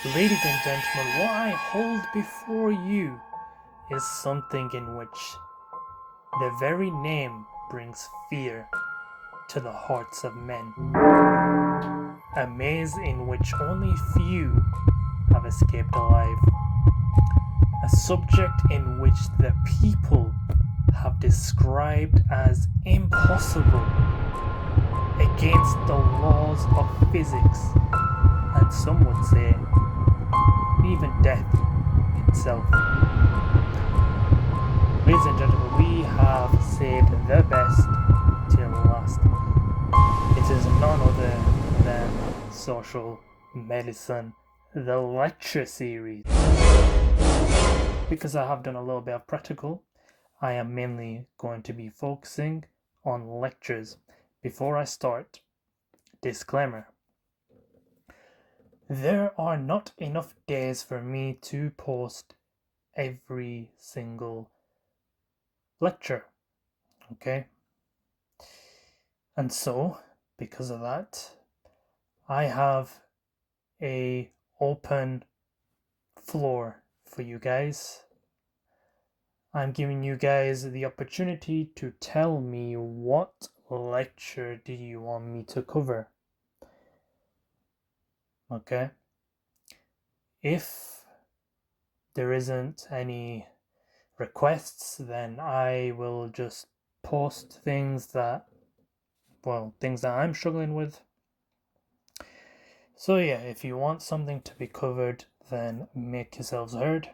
Ladies and gentlemen, what I hold before you is something in which the very name brings fear to the hearts of men. A maze in which only few have escaped alive. A subject in which the people have described as impossible against the laws of physics, and some would say even death itself. Ladies and gentlemen, we have saved the best till last. It is none other than social medicine, the lecture series. Because I have done a little bit of practical, I am mainly going to be focusing on lectures. Before I start, disclaimer. There are not enough days for me to post every single lecture, okay? And so, because of that, I have a open floor for you guys. I'm giving you guys the opportunity to tell me what lecture do you want me to cover. Okay? If there isn't any requests, then I will just post things that I'm struggling with. So yeah, if you want something to be covered, then make yourselves heard.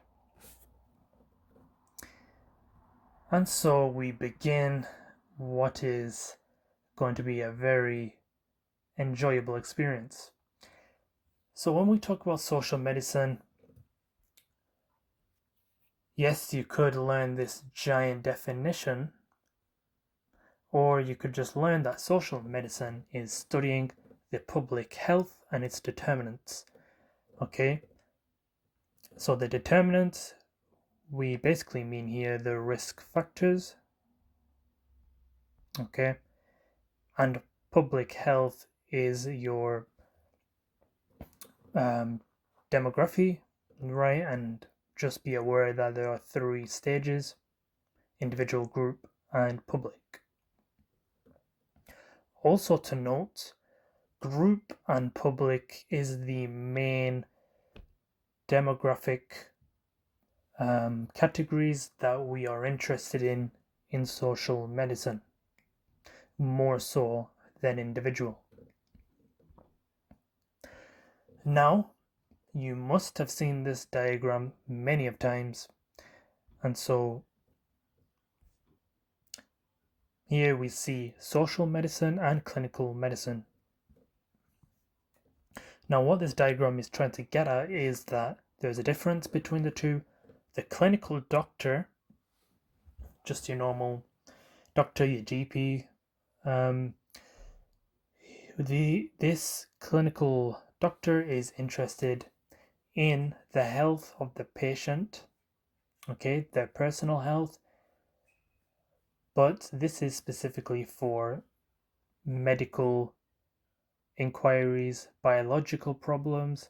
And so we begin what is going to be a very enjoyable experience. So when we talk about social medicine, yes, you could learn this giant definition, or you could just learn that social medicine is studying the public health and its determinants. Okay? So the determinants, we basically mean here the risk factors. Okay? And public health is your demography, right? And just be aware that there are 3 stages: individual, group, and public. Also to note, group and public is the main demographic categories that we are interested in social medicine, more so than individual. Now, you must have seen this diagram many of times, and so here we see social medicine and clinical medicine. Now, what this diagram is trying to get at is that there's a difference between the two. The clinical doctor, just your normal doctor, your GP, this clinical doctor is interested in the health of the patient, okay, their personal health, but this is specifically for medical inquiries, biological problems,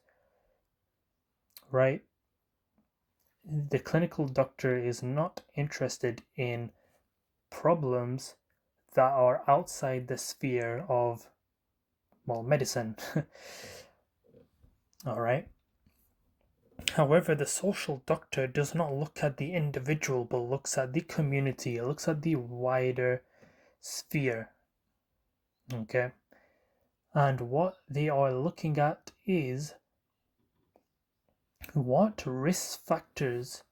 right? The clinical doctor is not interested in problems that are outside the sphere of, medicine. All right. However, the social doctor does not look at the individual, but looks at the community. It looks at the wider sphere. Okay. And what they are looking at is what risk factors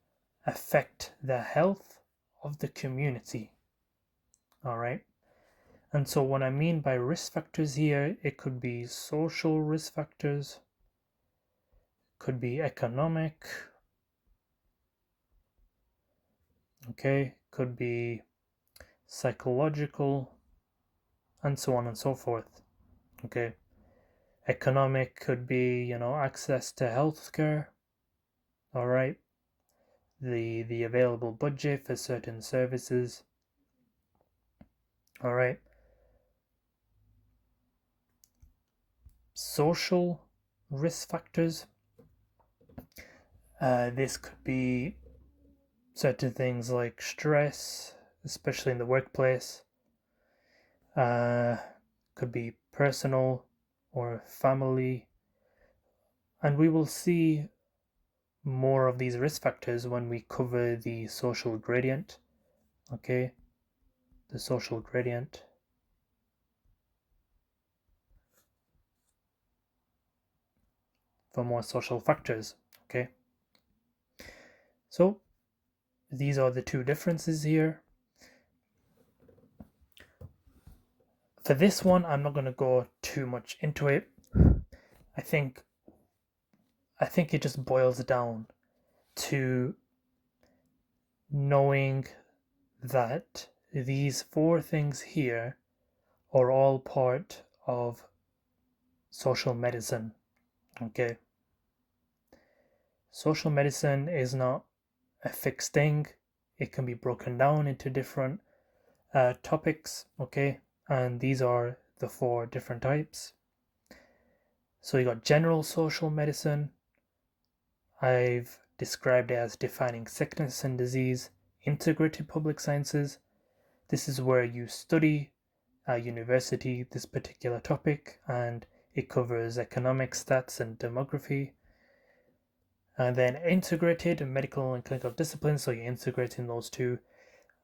affect the health of the community. All right. And so what I mean by risk factors here, it could be social risk factors, could be economic, okay, could be psychological, and so on and so forth. Okay. Economic could be, access to healthcare. All right. The available budget for certain services. All right. Social risk factors. This could be certain things like stress, especially in the workplace. Could be personal or family. And we will see more of these risk factors when we cover the social gradient. Okay, the social gradient. For more social factors. Okay, so these are the two differences here. For this one, I'm not going to go too much into it. I think it just boils down to knowing that these four things here are all part of social medicine. Okay, social medicine is not a fixed thing. It can be broken down into different topics. Okay, and these are the four different types. So you got general social medicine. I've described it as defining sickness and disease. Integrated public sciences. This is where you study at university this particular topic, and it covers economics, stats, and demography. And then integrated medical and clinical disciplines. So you're integrating those two,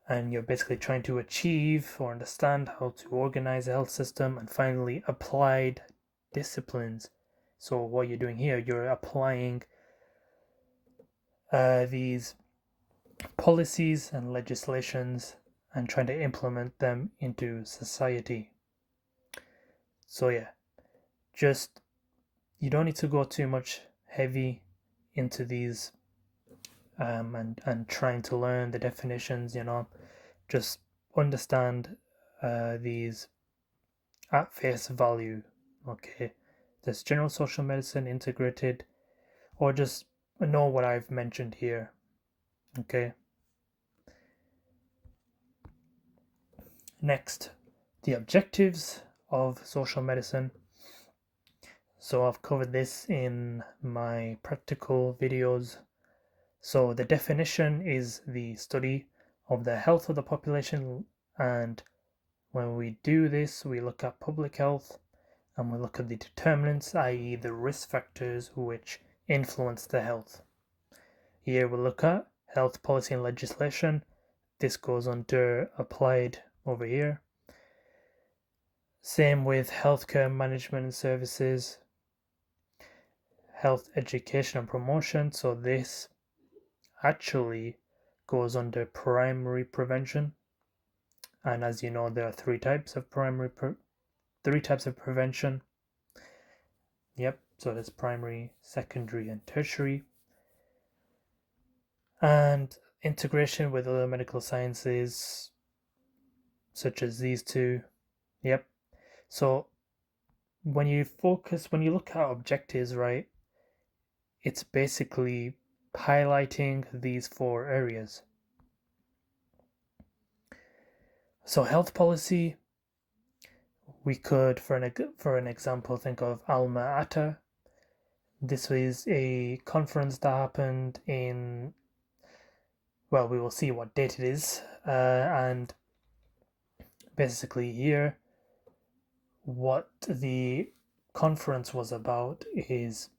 and you're basically trying to achieve or understand how to organize a health system. And finally, applied disciplines. So what you're doing here, you're applying these policies and legislations and trying to implement them into society. So yeah, just you don't need to go too much heavy into these and trying to learn the definitions. Just understand these at face value. Okay, there's general social medicine, integrated, or just know what I've mentioned here. Okay, next, the objectives of social medicine. So I've covered this in my practical videos. So the definition is the study of the health of the population, and when we do this, we look at public health and we look at the determinants, i.e., the risk factors which influence the health. Here we look at health policy and legislation. This goes under applied over here. Same with healthcare management and services, health education and promotion. So this actually goes under primary prevention. And as you know, there are three types of prevention. Yep, so there's primary, secondary, and tertiary. And integration with other medical sciences, such as these two. Yep. So when you look at objectives, right, it's basically highlighting these four areas. So health policy, we could, for an example, think of Alma Ata. This was a conference that happened in, well, we will see what date it is, and basically here, what the conference was about is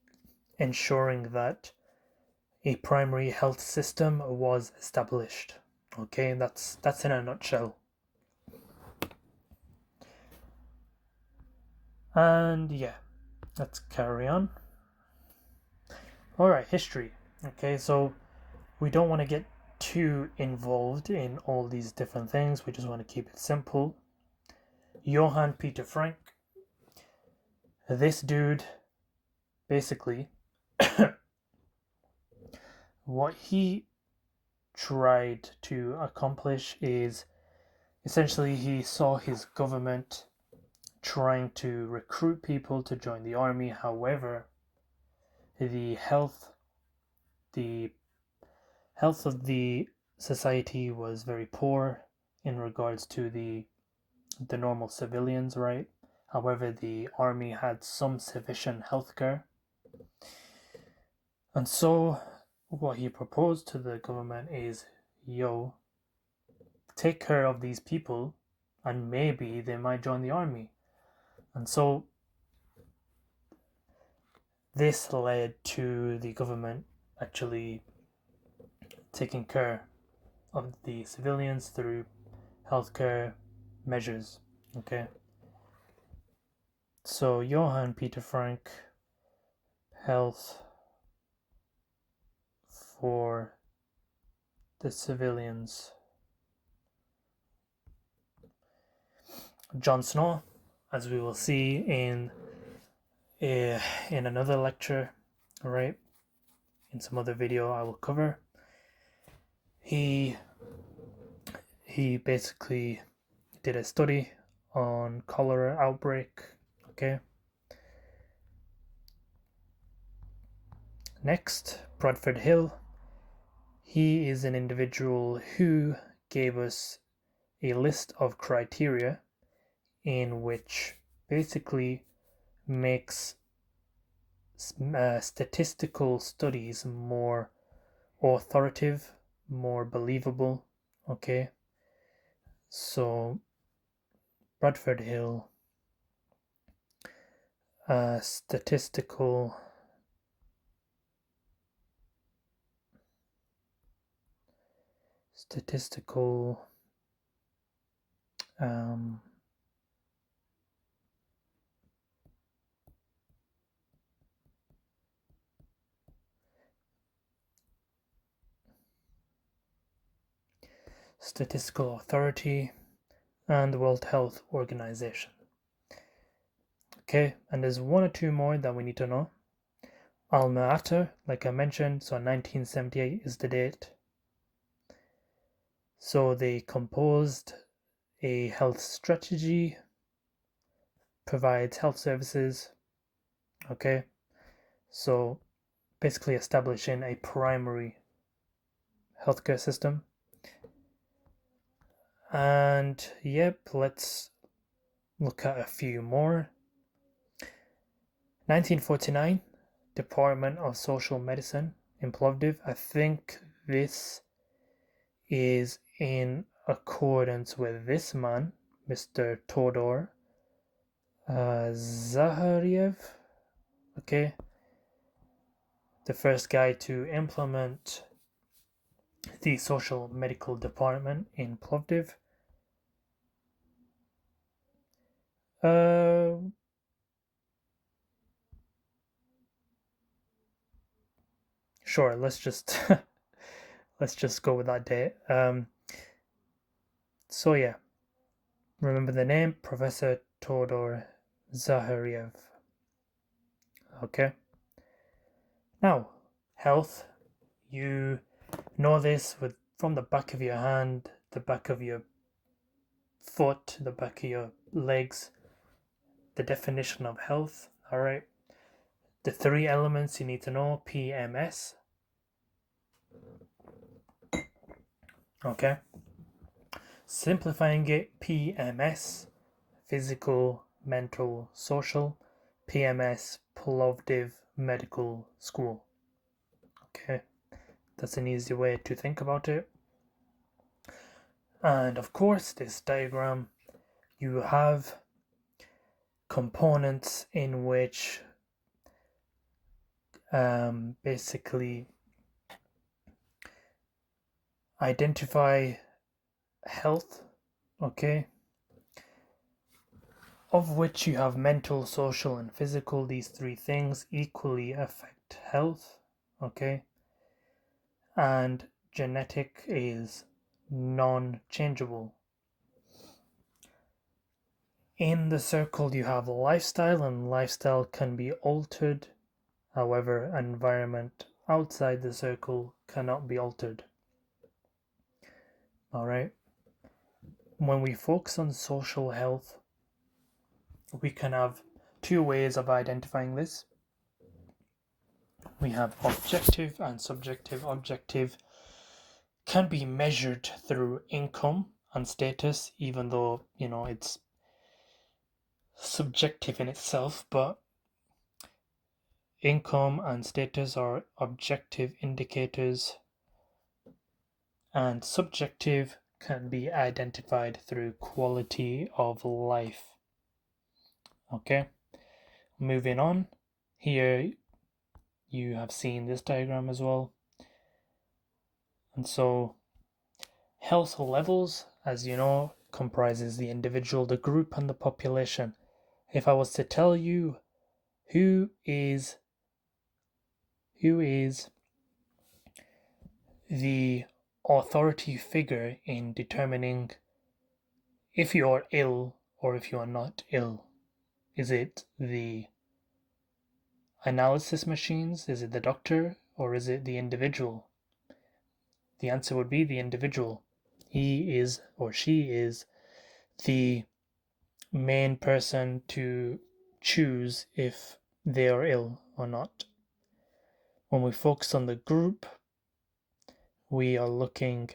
ensuring that a primary health system was established. Okay, that's in a nutshell. And yeah, let's carry on. All right, history. Okay, so we don't want to get too involved in all these different things. We just want to keep it simple. Johann Peter Frank. This dude, basically, what he tried to accomplish is essentially he saw his government trying to recruit people to join the army. However, the health of the society was very poor in regards to the normal civilians, right? However, the army had some sufficient healthcare. And so what he proposed to the government is, yo, take care of these people and maybe they might join the army. And so this led to the government actually taking care of the civilians through healthcare measures. Okay. So Johann Peter Frank, health for the civilians. John Snow, as we will see in another lecture, right? In some other video I will cover. He basically did a study on cholera outbreak. Okay. Next, Bradford Hill. He is an individual who gave us a list of criteria in which basically makes statistical studies more authoritative, more believable. Okay, so Bradford Hill, statistical um, Statistical Authority and the World Health Organization. Okay, and there's one or two more that we need to know. Alma Ata, like I mentioned, so 1978 is the date. So they composed a health strategy, provides health services. Okay, so basically establishing a primary healthcare system. And yep, let's look at a few more. 1949, Department of Social Medicine in Plovdiv. I think this is in accordance with this man, Mr. Todor Zahariev. Okay, the first guy to implement the social medical department in Plovdiv. Sure, let's just let's just go with that date. So yeah, remember the name, Professor Todor Zahariev. Okay. Now, health. You know this with from the back of your hand, the back of your foot, the back of your legs. The definition of health. All right. The three elements you need to know: PMS. Okay. Simplifying it: PMS, physical, mental, social. PMS, Plovdiv Medical School. Okay, that's an easy way to think about it. And of course, this diagram, you have components in which basically identify health, okay, of which you have mental, social, and physical. These three things equally affect health, okay, and genetic is non-changeable. In the circle, you have lifestyle, and lifestyle can be altered. However, environment outside the circle cannot be altered. All right. When we focus on social health, we can have two ways of identifying this. We have objective and subjective. Objective can be measured through income and status, even though, it's subjective in itself, but Income and status are objective indicators, and subjective can be identified through quality of life. Okay, moving on. Here you have seen this diagram as well. And so health levels, as you know, comprises the individual, the group, and the population. If I was to tell you who is the authority figure in determining if you're ill or if you're not ill, is it the analysis machines? Is it the doctor? Or is it the individual? The answer would be the individual. He is or she is the main person to choose if they are ill or not. When we focus on the group, we are looking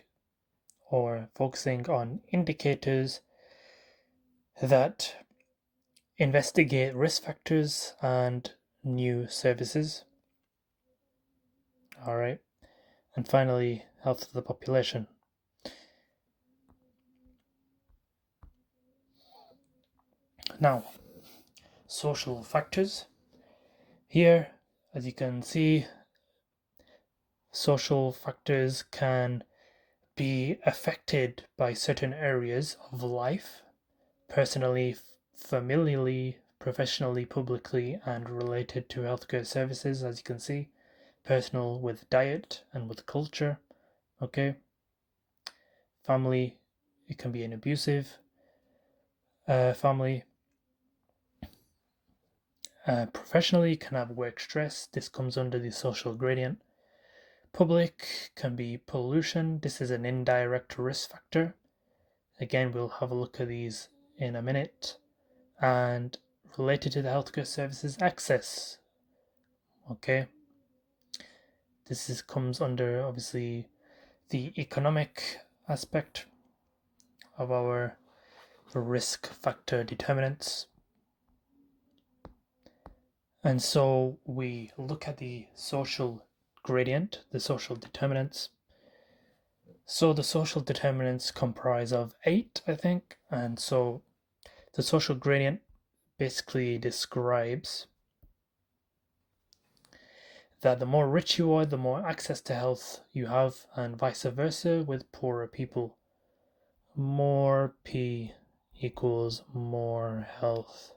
or focusing on indicators that investigate risk factors and new services. All right. And finally, health of the population. Now, social factors. Here, as you can see, social factors can be affected by certain areas of life, personally, familially, professionally, publicly, and related to healthcare services, as you can see. Personal with diet and with culture. Okay. Family, it can be an abusive family. Professionally, can have work stress. This comes under the social gradient. Public can be pollution. This is an indirect risk factor. Again, we'll have a look at these in a minute. And related to the healthcare services, access. Okay. This comes under, obviously, the economic aspect of our risk factor determinants. And so we look at the social gradient, the social determinants. So the social determinants comprise of 8, I think. And so the social gradient basically describes that the more rich you are, the more access to health you have, and vice versa with poorer people. More P equals more health.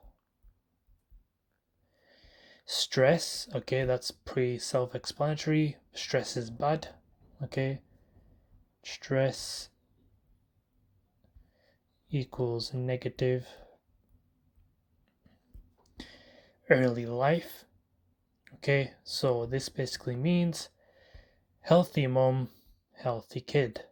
Stress, okay, that's pretty self-explanatory. Stress is bad, okay. Stress equals negative. Early life, okay, so this basically means healthy mom, healthy kid.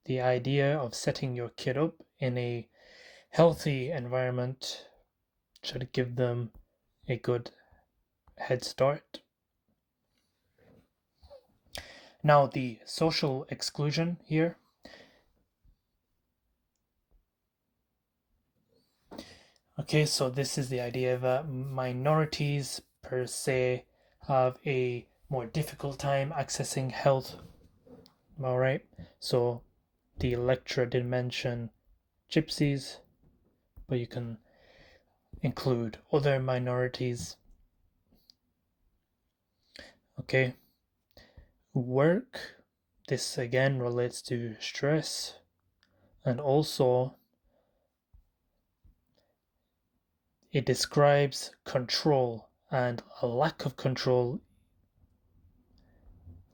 The idea of setting your kid up in a healthy environment should give them a good head start. Now, the social exclusion here. Okay, so this is the idea that minorities per se have a more difficult time accessing health. All right, so the lecturer did mention gypsies, but you can include other minorities. Okay, work. This again relates to stress, and also it describes control, and a lack of control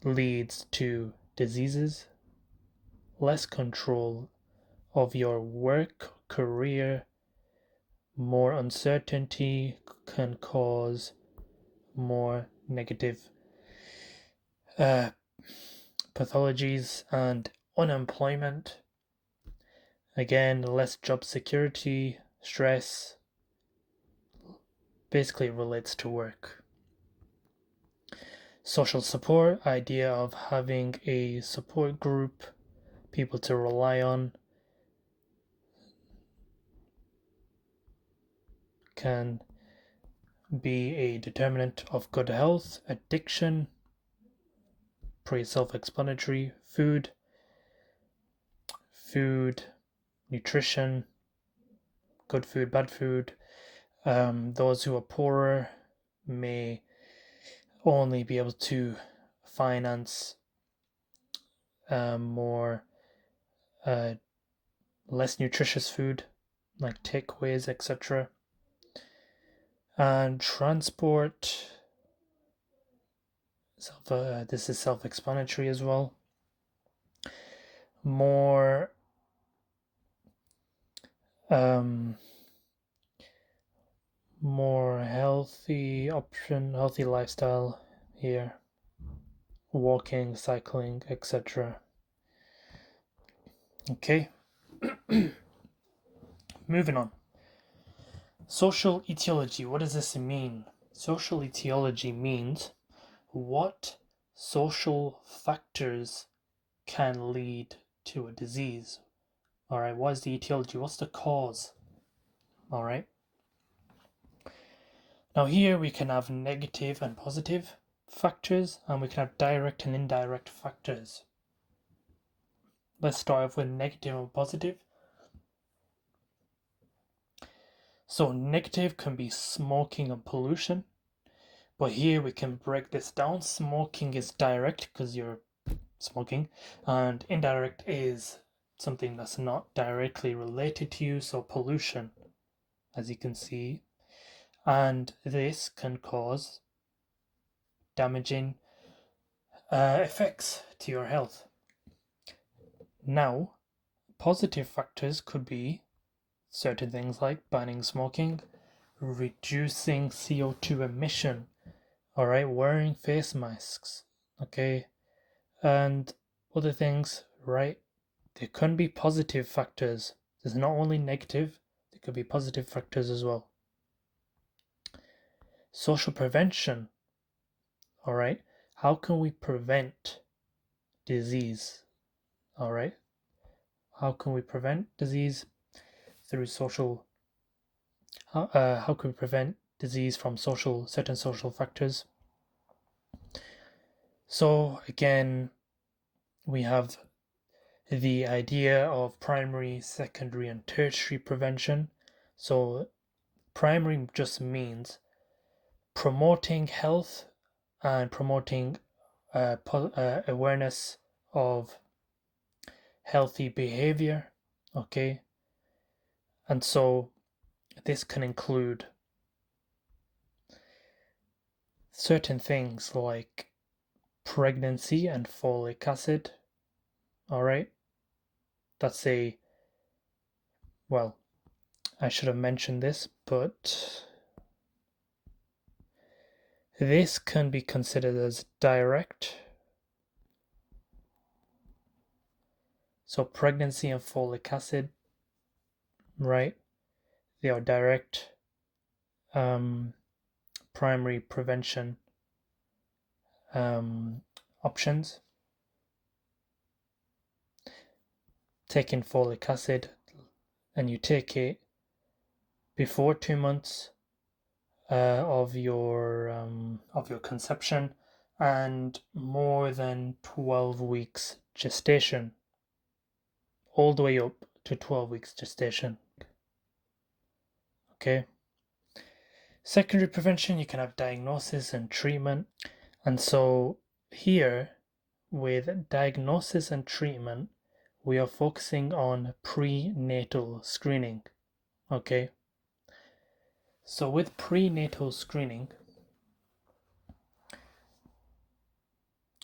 leads to diseases. Less control of your work, career, more uncertainty can cause more negative pathologies and unemployment. Again, less job security, stress, basically relates to work. Social support, idea of having a support group, people to rely on. can be a determinant of good health, addiction, pretty self-explanatory, food, nutrition, good food, bad food. Those who are poorer may only be able to finance more less nutritious food like takeaways, etc. And transport, this is self-explanatory as well. More more healthy lifestyle here, walking, cycling, etc. Okay. Moving on. Social etiology, what does this mean? Social etiology means what social factors can lead to a disease. All right, what is the etiology? What's the cause? All right. Now here we can have negative and positive factors, and we can have direct and indirect factors. Let's start off with negative and positive. So negative can be smoking and pollution, but here we can break this down. Smoking is direct because you're smoking, and indirect is something that's not directly related to you, so pollution, as you can see, and this can cause damaging effects to your health. Now, positive factors could be certain things like banning smoking, reducing CO2 emission, all right, wearing face masks, okay, and other things, right? There can be positive factors. There's not only negative, there could be positive factors as well. Social prevention, all right? How can we prevent disease, all right? How can we prevent disease through social? How can we prevent disease from certain social factors? So again, we have the idea of primary, secondary, and tertiary prevention. So primary just means promoting health and promoting awareness of healthy behavior, okay? And so this can include certain things like pregnancy and folic acid, all right? Well, I should have mentioned this, but this can be considered as direct. So pregnancy and folic acid, right? They are direct primary prevention options. Taking folic acid, and you take it before 2 months of your conception and more than 12 weeks gestation, all the way up to 12 weeks gestation. Okay. Secondary prevention, you can have diagnosis and treatment. And so here, with diagnosis and treatment, we are focusing on prenatal screening. Okay. So with prenatal screening,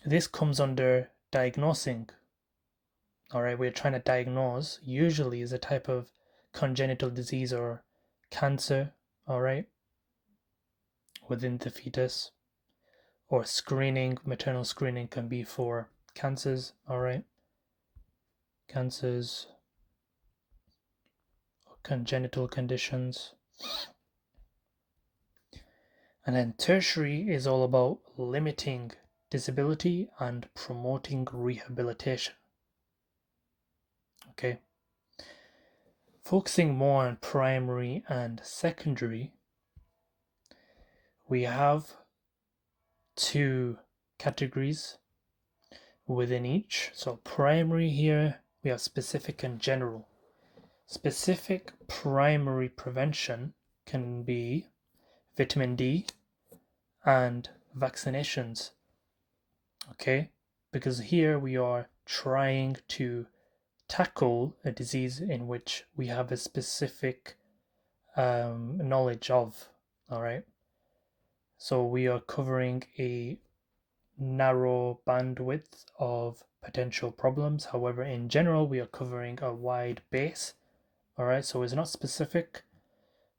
this comes under diagnosing. All right, we're trying to diagnose, usually is a type of congenital disease or cancer, all right, within the fetus. Or screening, maternal screening can be for cancers, all right, cancers, congenital conditions. And then tertiary is all about limiting disability and promoting rehabilitation. Okay. Focusing more on primary and secondary, we have two categories within each. So primary here, we have specific and general. Specific primary prevention can be vitamin D and vaccinations. Okay, because here we are trying to tackle a disease in which we have a specific knowledge of. All right, so we are covering a narrow bandwidth of potential problems. However, in general, we are covering a wide base. All right, so it's not specific.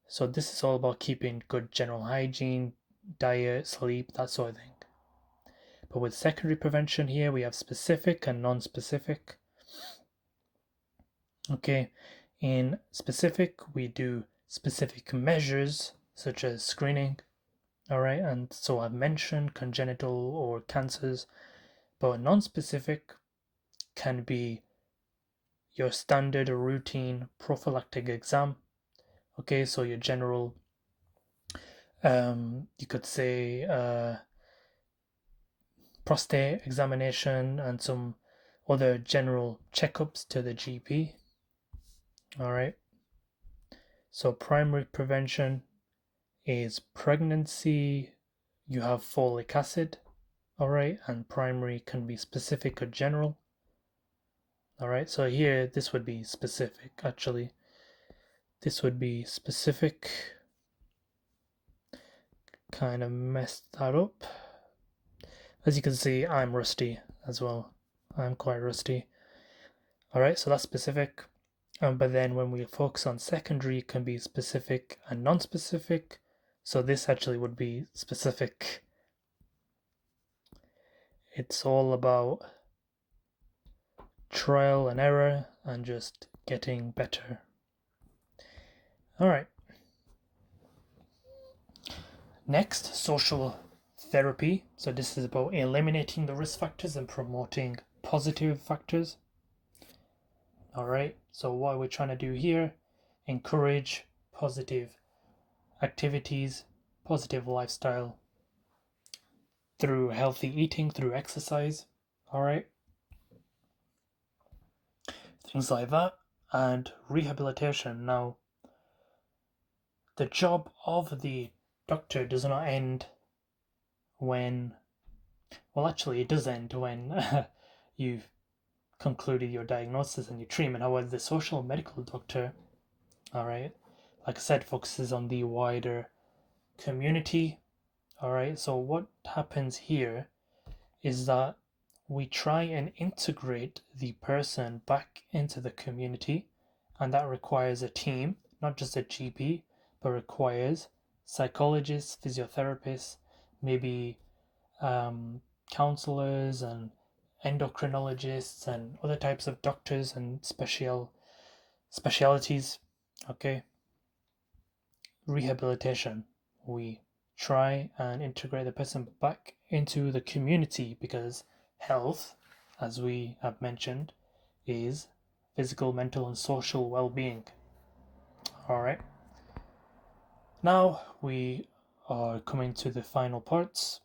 So this is all about keeping good general hygiene, diet, sleep, that sort of thing. But with secondary prevention here, we have specific and non-specific. Okay, in specific, we do specific measures such as screening. All right, and so I've mentioned congenital or cancers, but non-specific can be your standard or routine prophylactic exam. Okay, so your general, you could say, prostate examination and some other general checkups to the GP. All right. So primary prevention is pregnancy, you have folic acid, all right, and primary can be specific or general. All right, so here this would be specific actually. This would be specific. Kind of messed that up. As you can see, I'm rusty as well. I'm quite rusty. All right, so that's specific. But then when we focus on secondary, it can be specific and non-specific. So this actually would be specific. It's all about trial and error and just getting better. All right. Next, social therapy. So this is about eliminating the risk factors and promoting positive factors. All right. So what we're trying to do here, encourage positive activities, positive lifestyle through healthy eating, through exercise. All right. Things like that. And rehabilitation. Now, the job of the doctor does not end when, well, actually, it does end when you've concluded your diagnosis and your treatment. However, the social medical doctor, all right, like I said, focuses on the wider community. All right, so what happens here is that we try and integrate the person back into the community, and that requires a team, not just a GP, but requires psychologists, physiotherapists, maybe counselors and endocrinologists and other types of doctors and specialities. Okay, rehabilitation, we try and integrate the person back into the community because health, as we have mentioned, is physical, mental, and social well-being. All right, now we are coming to the final parts.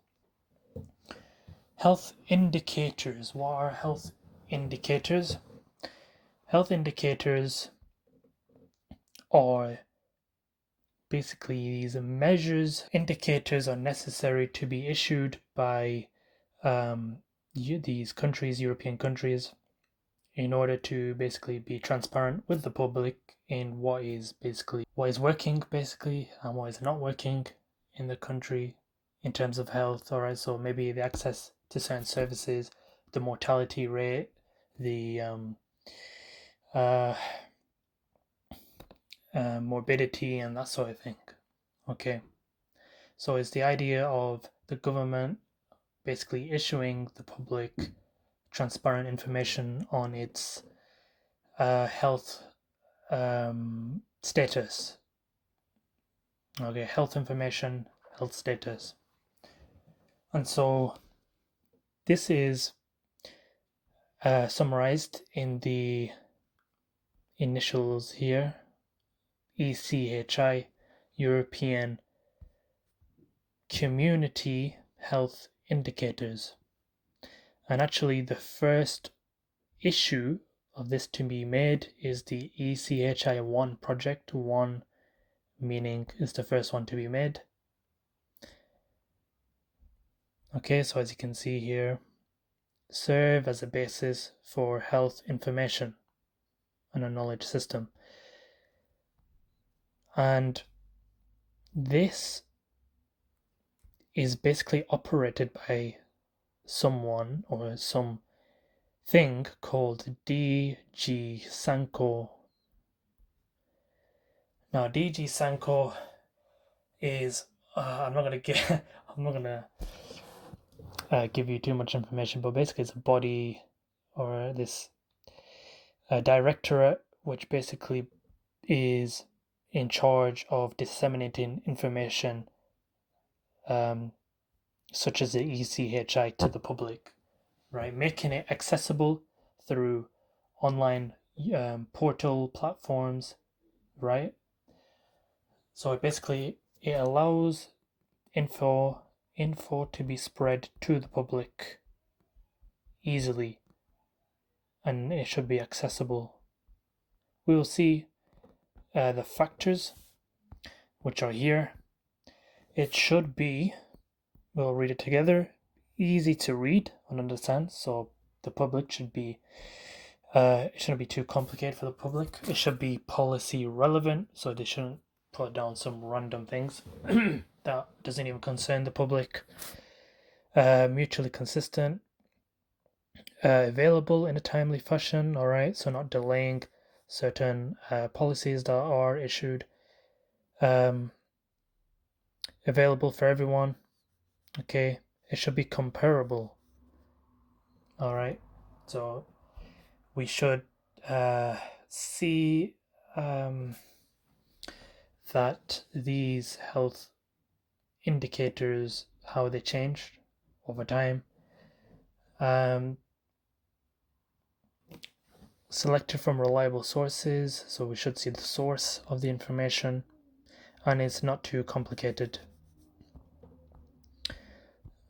Health indicators. What are health indicators? Health indicators are basically these measures. Indicators are necessary to be issued by these countries, European countries, in order to basically be transparent with the public in what is working basically and what is not working in the country in terms of health. All right, so maybe the access to certain services, the mortality rate, the uh, morbidity, and that sort of thing. Okay, so it's the idea of the government basically issuing the public transparent information on its health status. Okay, health information, health status. And so this is summarized in the initials here, ECHI, European community health indicators. And actually, the first issue of this to be made is the ECHI 1 project. 1 meaning is the first one to be made. Okay, so as you can see here, serve as a basis for health information and a knowledge system. And this is basically operated by someone or some thing called DG Sanko. Now, DG Sanko is I'm not gonna give you too much information, but basically it's a body or this directorate which basically is in charge of disseminating information such as the ECHI to the public, right? Making it accessible through online portal platforms, right? So it allows info to be spread to the public easily, and it should be accessible. We will see the factors which are here. It should be, we'll read it together, easy to read and understand, so the public should be it shouldn't be too complicated for the public. It should be policy relevant, so they shouldn't put down some random things that doesn't even concern the public. Mutually consistent, available in a timely fashion, all right, so not delaying certain policies that are issued, available for everyone. Okay, it should be comparable, all right, so we should see that these health indicators, how they changed over time, selected from reliable sources, so we should see the source of the information, and it's not too complicated.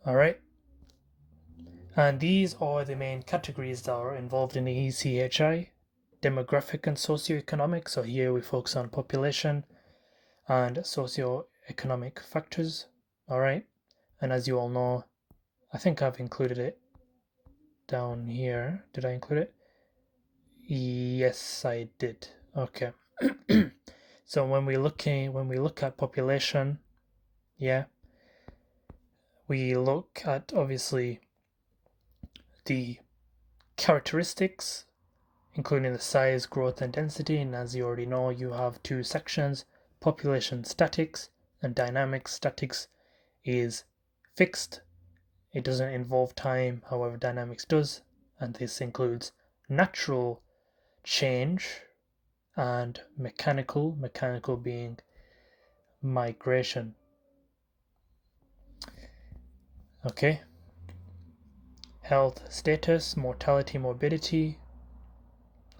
All right, and these are the main categories that are involved in the ECHI: demographic and socioeconomic. So here we focus on population and socioeconomic factors. All right, and as you all know, I think I've included it down here. Did I include it? Yes, I did. Okay. So when we look at population, yeah, we look at obviously the characteristics, including the size, growth, and density. And as you already know, you have two sections: population statics and dynamics. Statics is fixed, it doesn't involve time, however, dynamics does, and this includes natural change and mechanical being migration. Okay, health status, mortality, morbidity.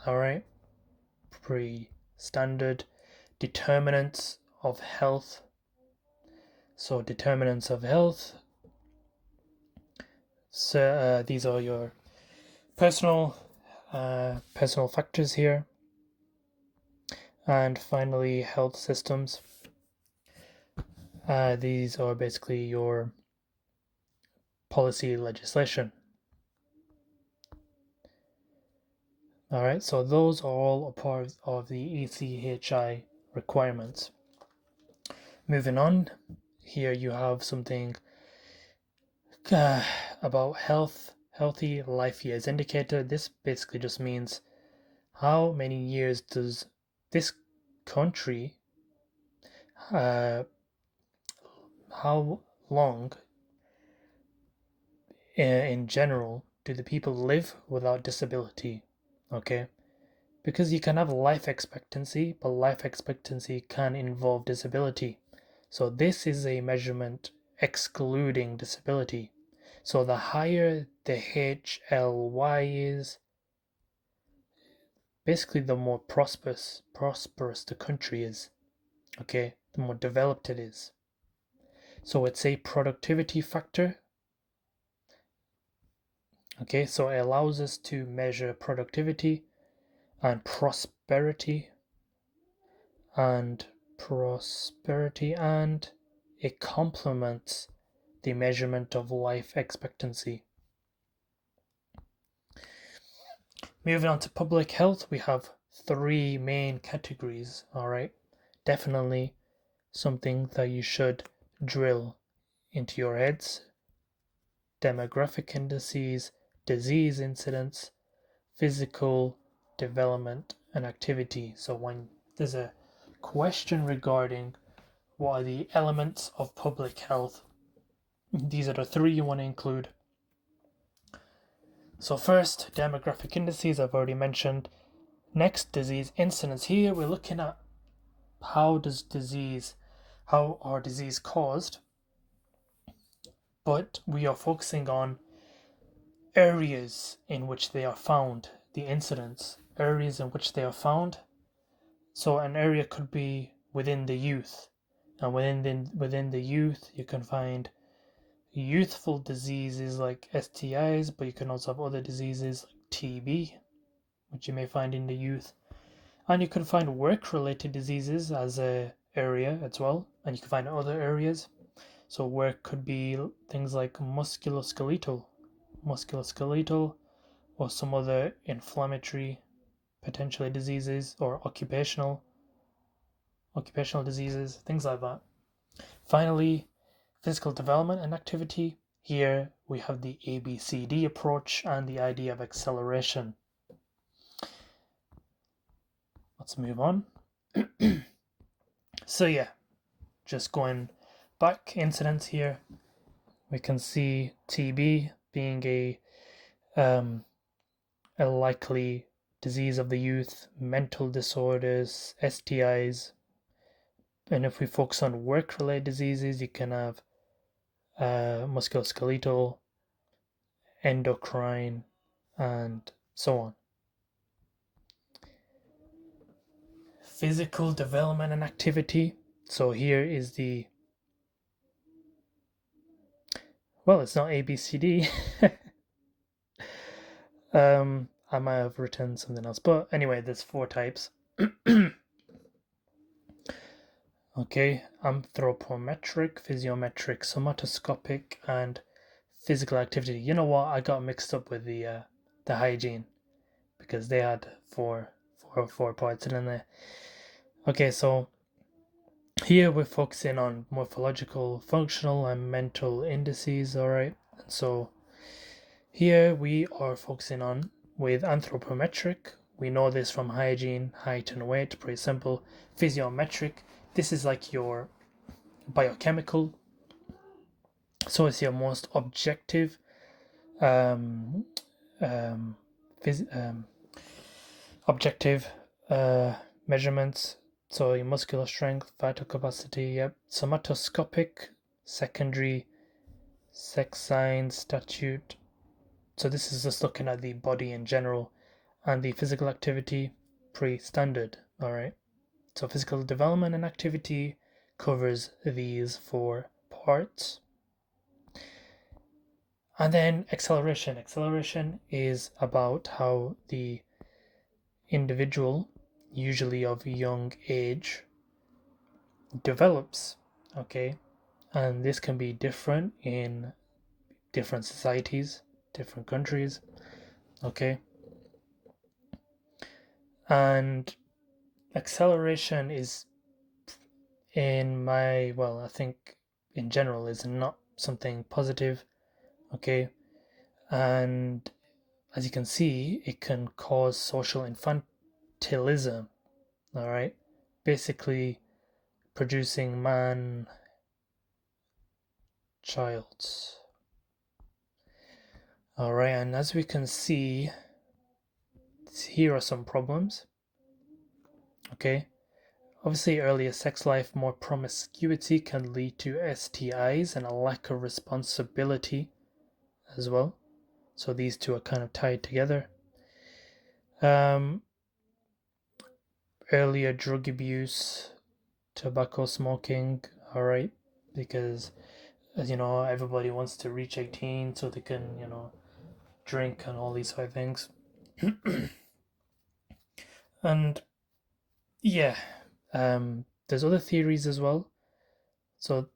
All right, pretty standard. Determinants of health. So determinants of health, so these are your personal factors here. And finally, health systems. These are basically your policy legislation. All right, so those are all a part of the ECHI requirements. Moving on, here you have something about healthy life years indicator. This basically just means how many years does this country, how long in general do the people live without disability? Okay, because you can have life expectancy, but life expectancy can involve disability. So this is a measurement excluding disability. So the higher the HLY is, basically the more prosperous the country is. Okay, the more developed it is. So it's a productivity factor. Okay, so it allows us to measure productivity and prosperity and it complements the measurement of life expectancy. Moving on to public health, we have three main categories, all right? Definitely something that you should drill into your heads. Demographic indices, disease incidence, physical development and activity. So when there's a question regarding what are the elements of public health, these are the three you want to include. So first, demographic indices I've already mentioned. Next, disease incidence. Here we're looking at how are disease caused, but we are focusing on areas in which they are found, the incidence, areas in which they are found. So an area could be within the youth, and within the youth you can find youthful diseases like STIs, but you can also have other diseases like TB, which you may find in the youth. And you can find work-related diseases as a area as well, and you can find other areas. So work could be things like musculoskeletal, or some other inflammatory, potentially diseases, or occupational diseases, things like that. Finally, physical development and activity. Here we have the ABCD approach and the idea of acceleration. Let's move on. So yeah, just going back, incidents here, we can see TB being a likely disease of the youth, mental disorders, STIs, and if we focus on work-related diseases, you can have musculoskeletal, endocrine, and so on. Physical development and activity. So here is it's not ABCD. I might have written something else, but anyway, there's 4 types. Okay, anthropometric, physiometric, somatoscopic, and physical activity. You know what? I got mixed up with the hygiene because they had four parts in there. Okay, so here we're focusing on morphological, functional, and mental indices. All right, and so here we are focusing on with anthropometric. We know this from hygiene, height and weight, pretty simple. Physiometric, this is like your biochemical, so it's your most objective um, um, objective measurements. So your muscular strength, vital capacity, yep. Somatoscopic, secondary, sex signs, statute. So this is just looking at the body in general, and the physical activity, pre-standard. All right. So physical development and activity covers these 4 parts. And then acceleration. Acceleration is about how the individual, usually of young age, develops. Okay. And this can be different in different societies, different countries. Okay. And acceleration is I think in general is not something positive. Okay. And as you can see, it can cause social infantilism. All right. Basically producing man child. All right. And as we can see, here are some problems. Okay. Obviously, earlier sex life, more promiscuity can lead to STIs and a lack of responsibility as well. So these two are kind of tied together. Earlier drug abuse, tobacco smoking, all right, because as you know, everybody wants to reach 18 so they can, drink and all these sort of things. And yeah, there's other theories as well. So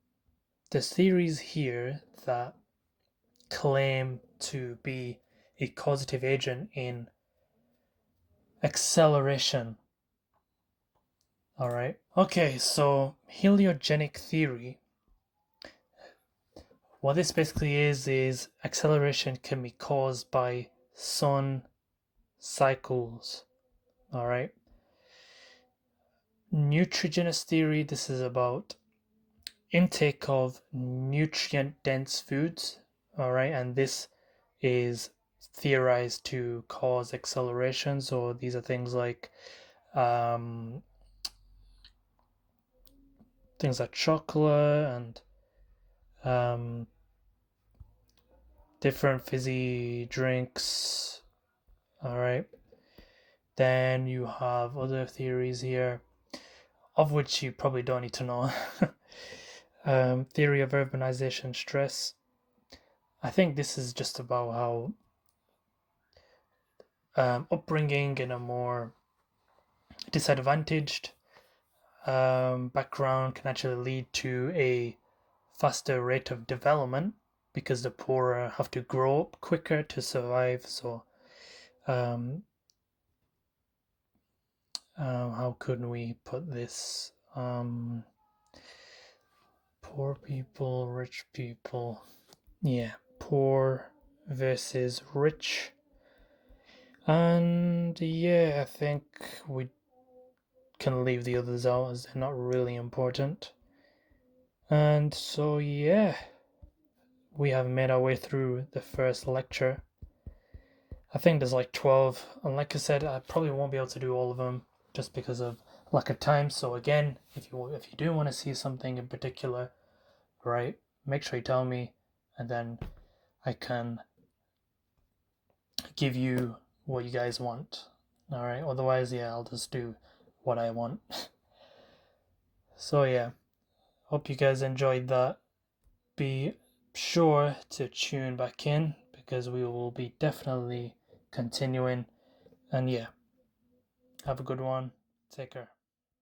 there's theories here that claim to be a causative agent in acceleration. All right. Okay, so heliogenic theory. What this basically is acceleration can be caused by sun cycles. All right. Nutrigenous theory. This is about intake of nutrient dense foods. All right, and this is theorized to cause acceleration. So these are things like um, chocolate and um, different fizzy drinks. All right. Then you have other theories here, of which you probably don't need to know. Theory of urbanization stress. I think this is just about how upbringing in a more disadvantaged background can actually lead to a faster rate of development because the poorer have to grow up quicker to survive. So, um, how could we put this? Poor people, rich people. Yeah, poor versus rich. And yeah, I think we can leave the others out as they're not really important. And so, yeah, we have made our way through the first lecture. I think there's like 12, and like I said, I probably won't be able to do all of them just because of lack of time. So again, if you do want to see something in particular, right, make sure you tell me, and then I can give you what you guys want. All right. Otherwise, yeah, I'll just do what I want. So yeah, hope you guys enjoyed that. Be sure to tune back in because we will be definitely continuing. And yeah, have a good one. Take care.